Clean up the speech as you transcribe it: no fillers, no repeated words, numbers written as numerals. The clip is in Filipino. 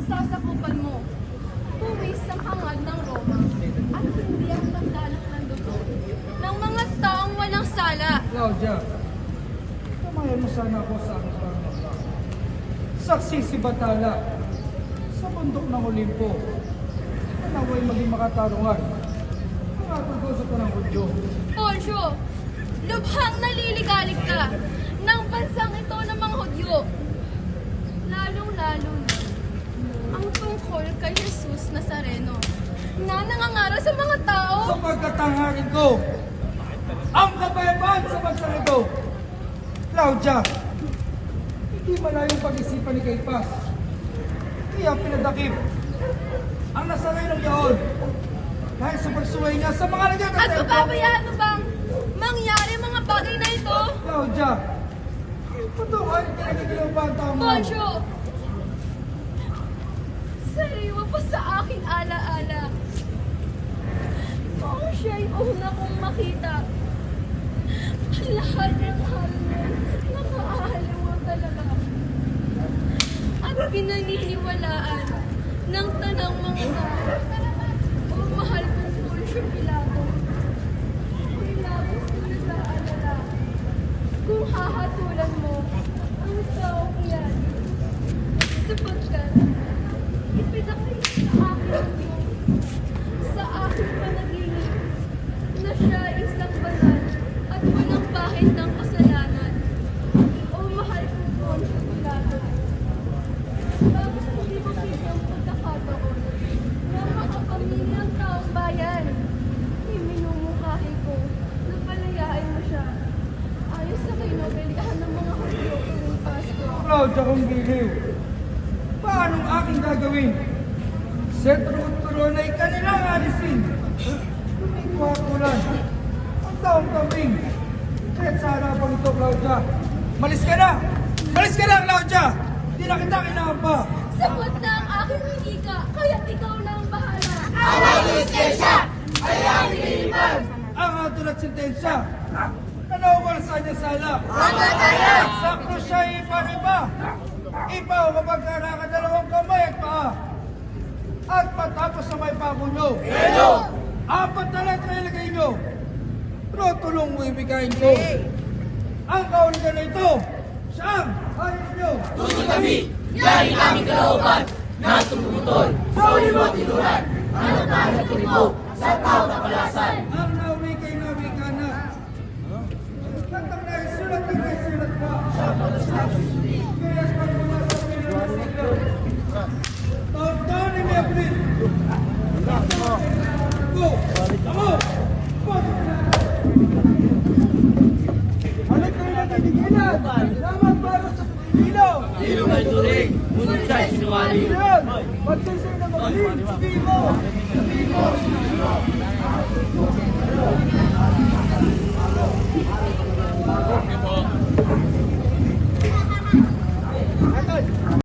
sasakupan mo. Buwis ang hangad ng Roma at hindi ang pagdalak ng dugo ng mga taong walang sala. Claudia, tumayan mo sana ako sa aking pangamba. Saksi si Batala sa bundok ng Olimpo. Naway maging makatarungan ang ating kusap ng Hudyo. Poncio, lubhang naliligalig ka ng bansang ito ng mga Hudyo. Lalong-lalo na ang tungkol kay Jesus Nazareno na nangangara sa mga tao. Sa pagkatangarin ko, ang kapayapaan sa bansang ito. Claudia, hindi malayong pag-isipan ni Caiphas. Kaya pinadakip ang Nazarenong yaon dahil sa pagsuway niya sa mga nagyagat At papabayaan mo bang mangyari mga bagay na ito? Claudia, patungan pinagigiliw pa ang tao mo. Poncio, sariwa pa sa aking alaala. Kung siya'y una kong makita, lahat ng halong nakaahalawa talaga. At pinaniniwalaan ng tanang mga tao. O mahal kong Poncio Pilato. Ako'y labis na nag-aalala kung hahatulan mo ang taong yan. Sapagkat ipinakita sa akin sa aking panaginip na siya ay isang banal at walang bahid ng kasalanan. O mahal kong Poncio Pilato. Bakit hindi mo bigyan pagkakataon na makapamili ang taong bayan? Iminumungkahi ko na palayain mo siya. Ayos sa kinobelihan ng mga Hudyo tuwing Pasko. Claudia, kung giliw, paano ang aking gagawin? Sentro at turon ay kanilang alisin. Kumikuha-kulan ang taong kambing. Kaya't sa harapan ito, Claudia, malis ka na! Malis ka na, Claudia! Hindi na kita kailangan pa! Sagot na ang aking hinika, kaya't ikaw na ang bahala. Ang atul at sentensya, nanawal sa kanya sala. Sakto siya ipa-iba. Ipaw kapag nakadalawang kamay at paa. At matapos sa may pagunyo. Apat na letra ilagay nyo. Pero tulong mo ibigay ko. Ang kaulitan na ito, siyang ayos nyo. Tuloy kami, yan ang aming kalooban na tumutol sa uli mo tinuran. Ano tayo mo sa tao na palasan? Ang nawi kay nawi ka na. Katang naisulat ang naisulat ka. Kaya sa pagmula sa Pilipinas siglo. Taon-taon ni April. Go! Amo! Ano kayo na natigilan? Salamat para sa Pilipino! Sino may turing, ngunit siya'y sinumali. Yan! Pagkasay na magaling! Sabihin mo! Sabihin mo!